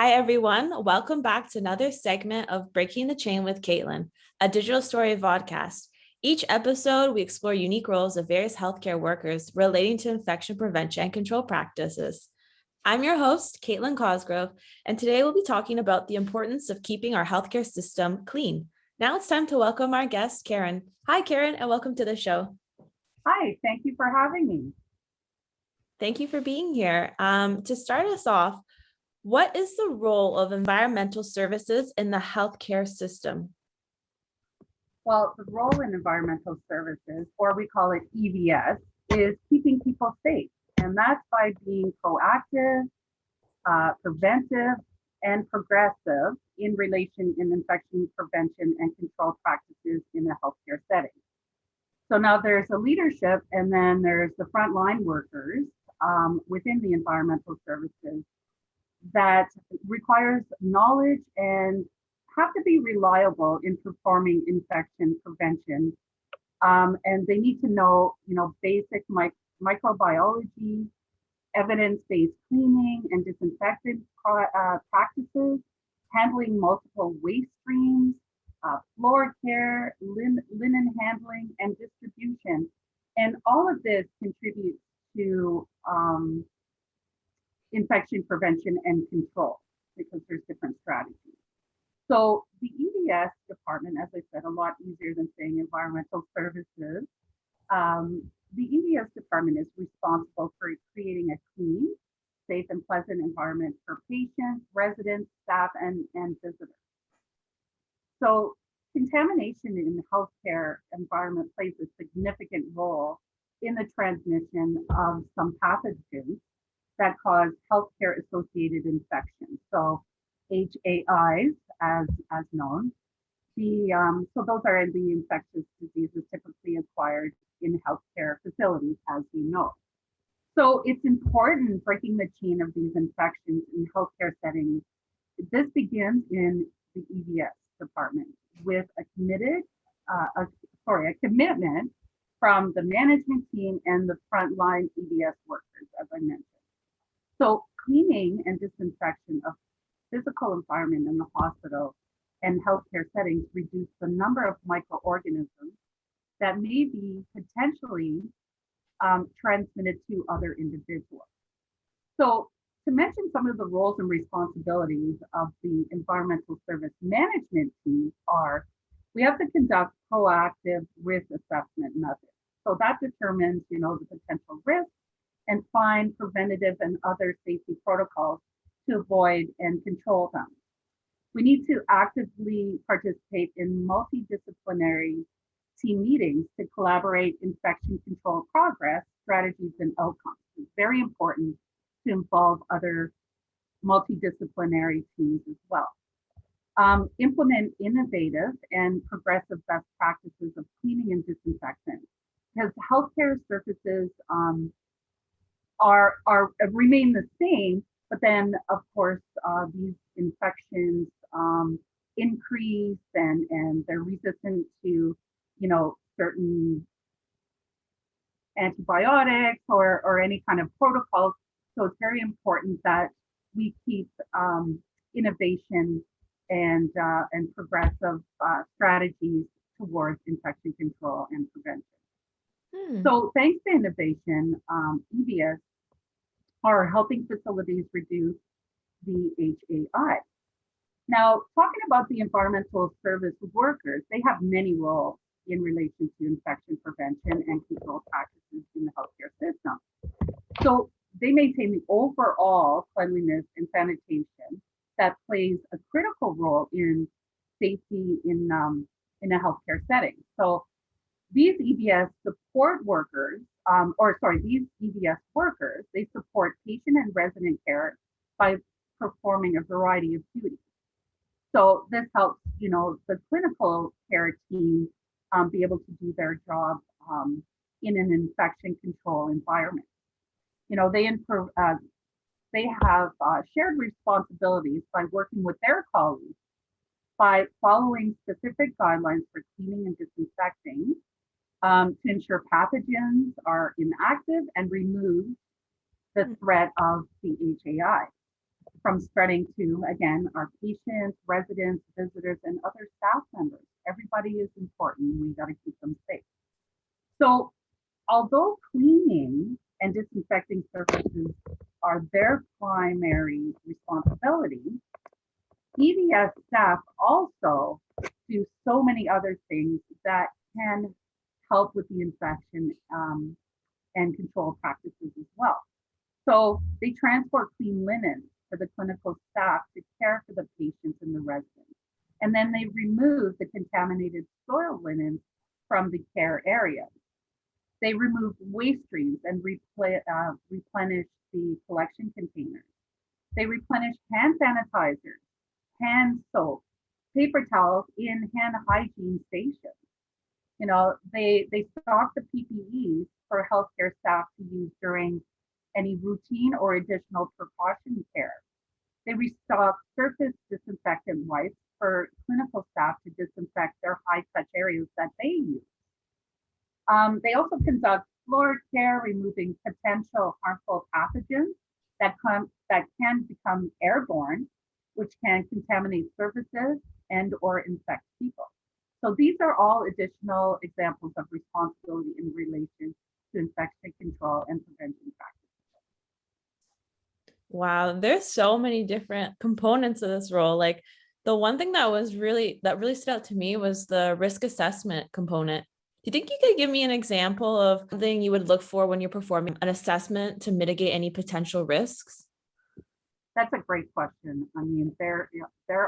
Hi, everyone. Welcome back to another segment of Breaking the Chain with Caitlin, a digital story Vodcast. Each episode, we explore unique roles of various healthcare workers relating to infection prevention and control practices. I'm your host, Caitlin Cosgrove, and today we'll be talking about the importance of keeping our healthcare system clean. Now it's time to welcome our guest, Karen. Hi, Karen, and welcome to the show. Hi, thank you for having me. Thank you for being here. To start us off, what is the role of environmental services in the healthcare system? Well, the role in environmental services, or we call it EVS, is keeping people safe. And that's by being proactive, preventive, and progressive in relation in infection prevention and control practices in a healthcare setting. So now there's a leadership, and then there's the frontline workers within the environmental services that requires knowledge and have to be reliable in performing infection prevention. And they need to know, basic microbiology, evidence-based cleaning and disinfectant practices, handling multiple waste streams, floor care, linen handling, and distribution. And all of this contributes to infection prevention and control because there's different strategies. So the EVS department, as I said, a lot easier than saying environmental services. The EVS department is responsible for creating a clean, safe, and pleasant environment for patients, residents, staff, and visitors. So contamination in the healthcare environment plays a significant role in the transmission of some pathogens that cause healthcare-associated infections. So HAIs, as known. So those are the infectious diseases typically acquired in healthcare facilities, as you know. So it's important breaking the chain of these infections in healthcare settings. This begins in the EVS department with a commitment from the management team and the frontline EVS workers, as I mentioned. So cleaning and disinfection of physical environment in the hospital and healthcare settings reduce the number of microorganisms that may be potentially transmitted to other individuals. So to mention some of the roles and responsibilities of the environmental service management team are, we have to conduct proactive risk assessment methods. So that determines, the potential risks and find preventative and other safety protocols to avoid and control them. We need to actively participate in multidisciplinary team meetings to collaborate infection control progress, strategies, and outcomes. It's very important to involve other multidisciplinary teams as well. Implement innovative and progressive best practices of cleaning and disinfection, because healthcare surfaces remain the same, but then of course these infections increase and they're resistant to certain antibiotics or any kind of protocols. So it's very important that we keep innovation and progressive strategies towards infection control and prevention. So thanks to innovation, EVS are helping facilities reduce the HAI. Now, talking about the environmental service workers, they have many roles in relation to infection prevention and control practices in the healthcare system. So they maintain the overall cleanliness and sanitation that plays a critical role in safety in a healthcare setting. So these EVS support workers, these EVS workers, they support patient and resident care by performing a variety of duties. So this helps, the clinical care team be able to do their job in an infection control environment. They have shared responsibilities by working with their colleagues by following specific guidelines for cleaning and disinfecting to ensure pathogens are inactive and remove the threat of the HAI. from spreading to, again, our patients, residents, visitors, and other staff members. Everybody is important. We got to keep them safe. So although cleaning and disinfecting surfaces are their primary responsibility, EDS staff also do so many other things that can help with the infection and control practices as well. So they transport clean linen for the clinical staff to care for the patients and the residents. And then they remove the contaminated soil linen from the care areas. They remove waste streams and replenish the collection containers. They replenish hand sanitizers, hand soap, paper towels in hand hygiene stations. You know, they stock the PPEs for healthcare staff to use during any routine or additional precaution care. They restock surface disinfectant wipes for clinical staff to disinfect their high-touch areas that they use. They also conduct floor care, removing potential harmful pathogens that can become airborne, which can contaminate surfaces and or infect people. So these are all additional examples of responsibility in relation to infection control and prevention practices. Wow, there's so many different components of this role. Like the one thing that really stood out to me was the risk assessment component. Do you think you could give me an example of something you would look for when you're performing an assessment to mitigate any potential risks? That's a great question. I mean, there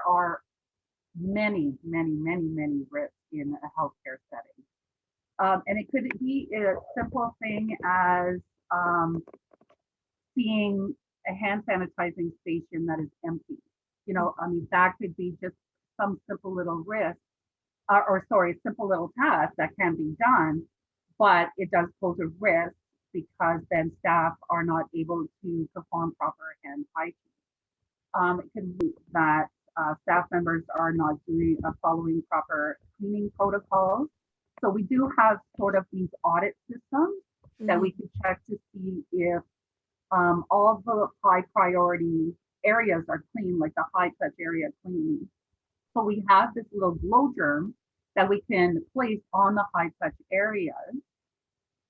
are many risks in a healthcare setting. And it could be a simple thing as seeing a hand sanitizing station that is empty. You know, I mean, that could be just some simple little risk, simple little task that can be done, but it does pose a risk because then staff are not able to perform proper hand hygiene. It can be that staff members are not following proper cleaning protocols. So we do have sort of these audit systems that we can check to see if all of the high priority areas are clean, like the high touch area cleaning. So we have this little glow germ that we can place on the high touch areas.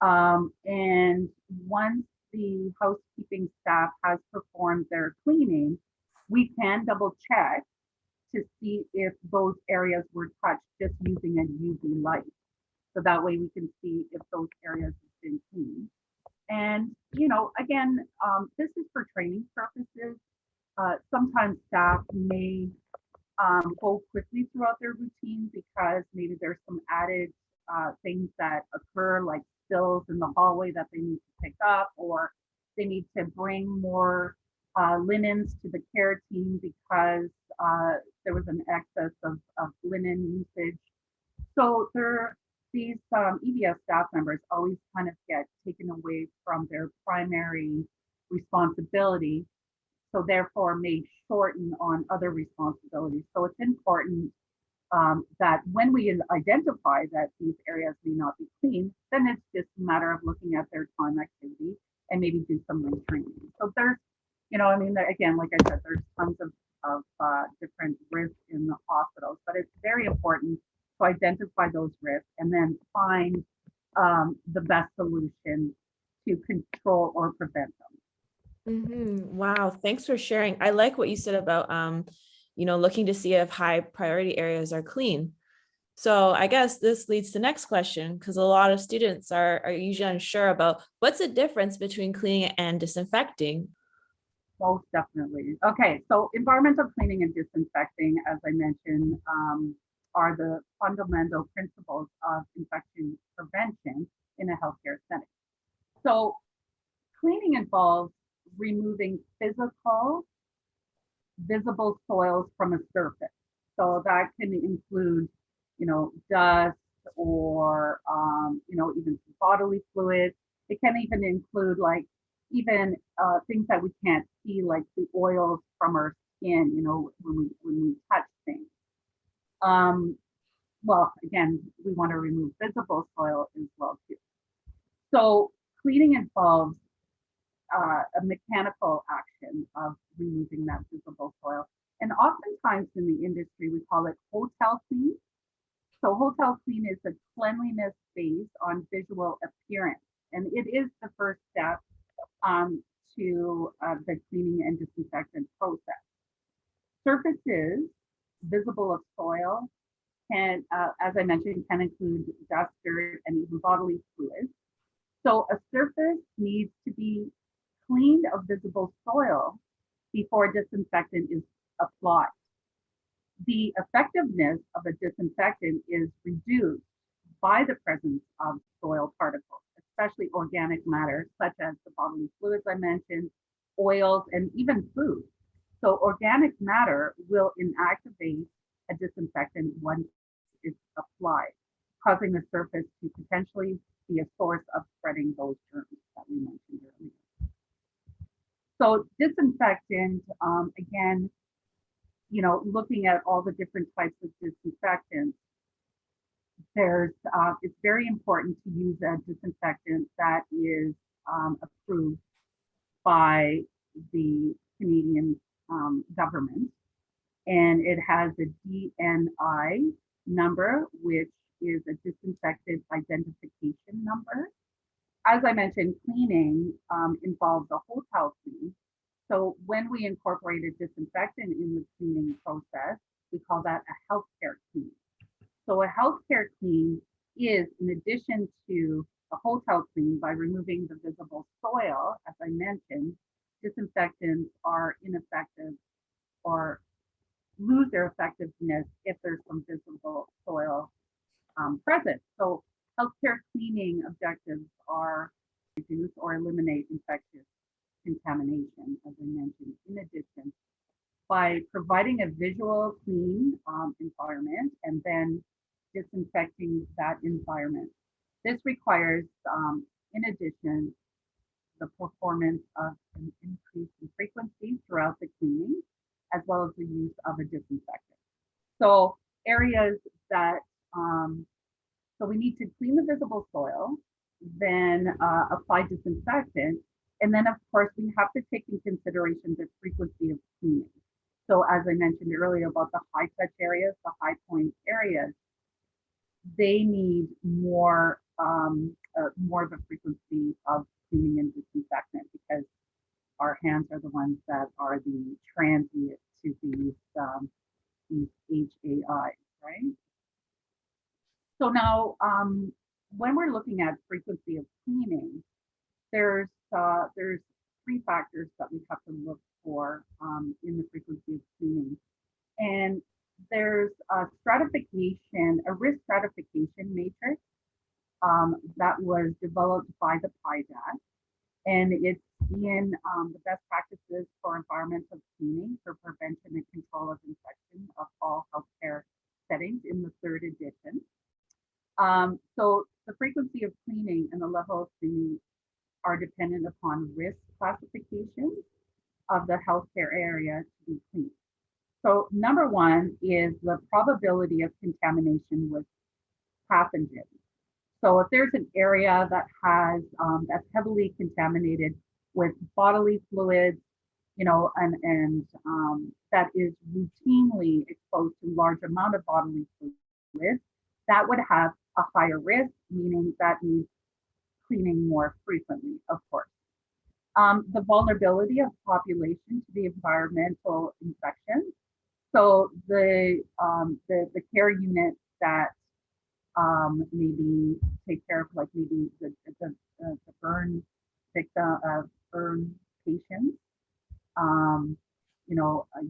And once the housekeeping staff has performed their cleaning, we can double check to see if those areas were touched just using a UV light. So that way we can see if those areas have been cleaned. And, you know, again, this is for training purposes. Sometimes staff may go quickly throughout their routine because maybe there's some added things that occur, like spills in the hallway that they need to pick up, or they need to bring more linens to the care team because there was an excess of linen usage. So these EDS staff members always kind of get taken away from their primary responsibility, so therefore may shorten on other responsibilities. So it's important that when we identify that these areas may not be clean, then it's just a matter of looking at their time activity and maybe do some retraining. So there's, you know, I mean, again, like I said, there's tons of different risks in the hospitals, but it's very important to identify those risks and then find the best solution to control or prevent them. Wow, thanks for sharing. I like what you said about looking to see if high priority areas are clean. So I guess this leads to the next question, because a lot of students are usually unsure about what's the difference between cleaning and disinfecting. Most definitely. Okay, so environmental cleaning and disinfecting, as I mentioned, are the fundamental principles of infection prevention in a healthcare setting. So cleaning involves removing physical, visible soils from a surface. So that can include, you know, dust or, even bodily fluids. It can even include even things that we can't see, like the oils from our skin, you know, when we touch things. Well, again, we want to remove visible soil as well too. So cleaning involves a mechanical action of removing that visible soil. And oftentimes in the industry, we call it hotel clean. So hotel clean is a cleanliness based on visual appearance. And it is the first step to the cleaning and disinfectant process. Surfaces visible of soil can, as I mentioned, can include dust, dirt, and even bodily fluids. So a surface needs to be cleaned of visible soil before disinfectant is applied. The effectiveness of a disinfectant is reduced by the presence of soil particles, especially organic matter, such as the bodily fluids I mentioned, oils, and even food. So organic matter will inactivate a disinfectant once it's applied, causing the surface to potentially be a source of spreading those germs that we mentioned earlier. So disinfectant, again, looking at all the different types of disinfectants, it's very important to use a disinfectant that is approved by the Canadian government, and it has a DNI number, which is a disinfectant identification number. As I mentioned, cleaning involves a hotel clean. So when we incorporate a disinfectant in the cleaning process, we call that a healthcare clean. So a healthcare clean is, in addition to a hotel clean, by removing the visible soil, as I mentioned, disinfectants are ineffective or lose their effectiveness if there's some visible soil present. So healthcare cleaning objectives are reduce or eliminate infectious contamination, as I mentioned. In addition, by providing a visual clean environment and then disinfecting that environment. This requires, in addition, the performance of an increase in frequency throughout the cleaning, as well as the use of a disinfectant. So areas that, so we need to clean the visible soil, then apply disinfectant, and then of course we have to take into consideration the frequency of cleaning. So as I mentioned earlier about the high touch areas, the high point areas, they need more of a frequency of cleaning and disinfectant because our hands are the ones that are the transient to these HAIs, right? So now, when we're looking at frequency of cleaning, there's three factors that we have to look for in the frequency of cleaning. And there's a stratification, a risk stratification matrix that was developed by the PIDAT, and it's in the best practices for environmental cleaning for prevention and control of infection of all healthcare settings in the third edition. So the frequency of cleaning and the level of cleaning are dependent upon risk classification of the healthcare area to be cleaned. So number one is the probability of contamination with pathogens. So if there's an area that has that's heavily contaminated with bodily fluids, and that is routinely exposed to large amount of bodily fluids, that would have a higher risk, meaning that needs cleaning more frequently, of course. The vulnerability of population to the environmental infections. So the care units that maybe take care of, like maybe the burn victim, burn patients,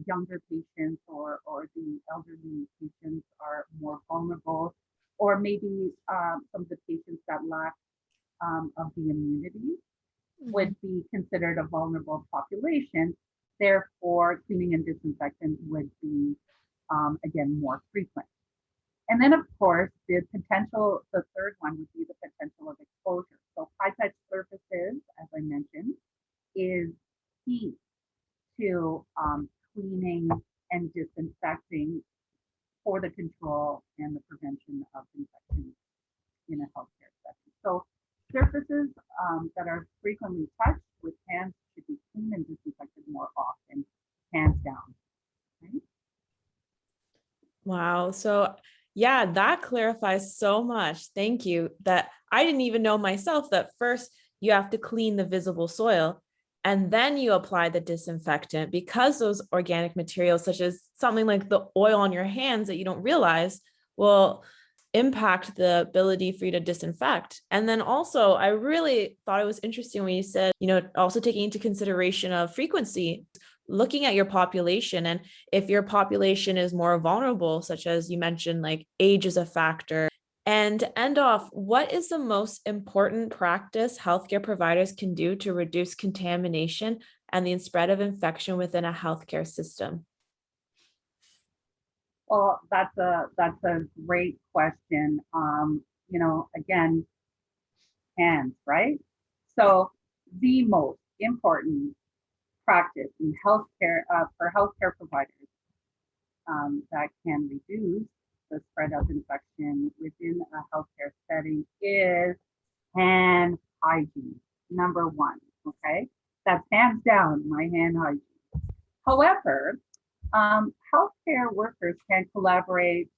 younger patients or the elderly patients are more vulnerable, or maybe some of the patients that lack of the immunity would be considered a vulnerable population. Therefore, cleaning and disinfectant would be, again, more frequent. And then, of course, the third one would be the potential of exposure. So high-touch surfaces, as I mentioned, is key to cleaning and disinfecting for the control and the prevention of infection in a healthcare setting. So surfaces that are frequently touched with hands should be cleaned and disinfected more often. hands down. Right? Wow. So yeah, that clarifies so much. Thank you. That I didn't even know myself that first you have to clean the visible soil and then you apply the disinfectant, because those organic materials, such as something like the oil on your hands that you don't realize, will impact the ability for you to disinfect. And then also, I really thought it was interesting when you said, also taking into consideration of frequency, looking at your population. And if your population is more vulnerable, such as you mentioned, like age is a factor. And to end off, what is the most important practice healthcare providers can do to reduce contamination and the spread of infection within a healthcare system? Well, that's a great question. Again, hands, right? So the most important practice in healthcare for healthcare providers that can reduce the spread of infection within a healthcare setting is hand hygiene. Number one, okay? That's hands down my hand hygiene. However, healthcare workers can collaborate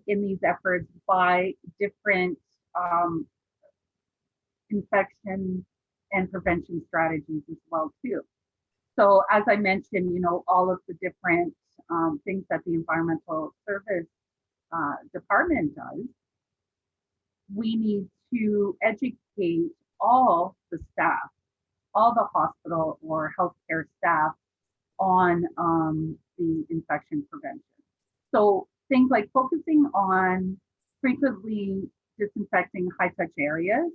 in these efforts by different infection and prevention strategies as well too. So as I mentioned, all of the different things that the environmental service department does, we need to educate all the staff, all the hospital or healthcare staff on the infection prevention. So things like focusing on frequently disinfecting high-touch areas.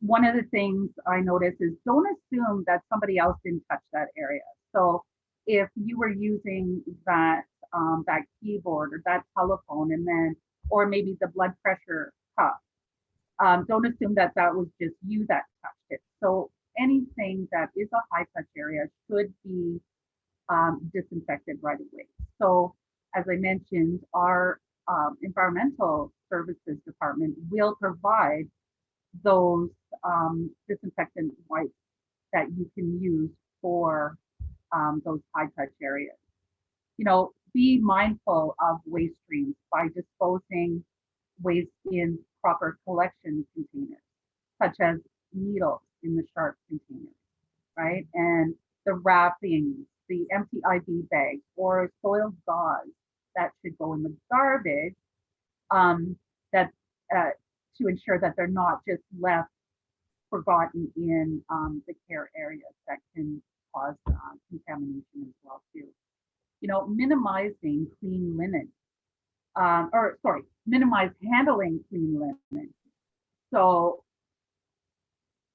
One of the things I notice is don't assume that somebody else didn't touch that area. So if you were using that keyboard or that telephone, and then, or maybe the blood pressure cuff, don't assume that was just you that touched it. So anything that is a high touch area should be disinfected right away. So as I mentioned, our environmental services department will provide those disinfectant wipes that you can use for those high touch areas. Be mindful of waste streams by disposing waste in proper collection containers, such as needles in the sharp containers, right? And the wrappings, the empty IV bags, or soiled gauze that should go in the garbage, that to ensure that they're not just left forgotten in the care areas that can cause contamination as well too. Minimizing clean linen, minimize handling clean linen. So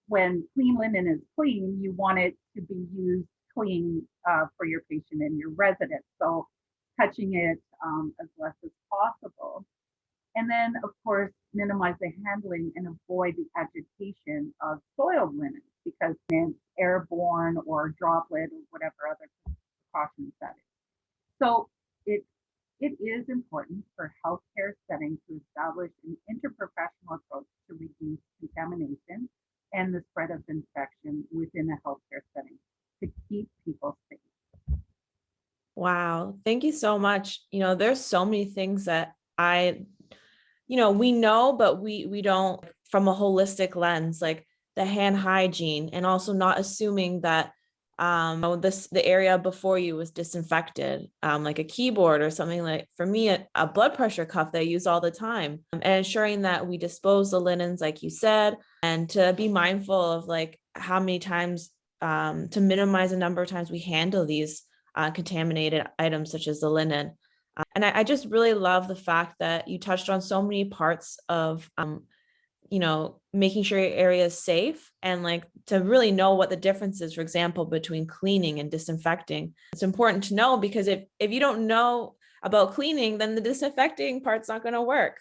when clean linen is clean, you want it to be used clean for your patient and your resident. So touching it as less as possible. And then, of course, minimize the handling and avoid the agitation of soiled linen, because it's airborne or droplet or whatever other precautions that is. So it is important for healthcare settings to establish an interprofessional approach to reduce contamination and the spread of infection within a healthcare setting to keep people safe. Wow. Thank you so much. There's so many things that we know, but we don't, from a holistic lens, like the hand hygiene, and also not assuming that the area before you was disinfected, like a keyboard or something. Like for me, a blood pressure cuff that I use all the time, and ensuring that we dispose the linens like you said, and to be mindful of like how many times, to minimize the number of times we handle these contaminated items such as the linen. And I just really love the fact that you touched on so many parts of making sure your area is safe, and like to really know what the difference is, for example, between cleaning and disinfecting. It's important to know, because if you don't know about cleaning, then the disinfecting part's not going to work.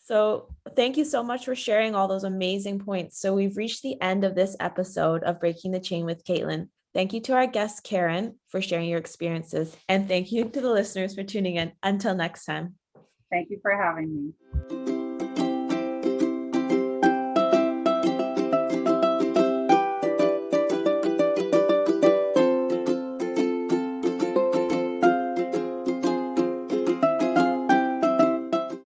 So thank you so much for sharing all those amazing points. So we've reached the end of this episode of Breaking the Chain with Caitlin. Thank you to our guest, Karen, for sharing your experiences. And thank you to the listeners for tuning in. Until next time. Thank you for having me.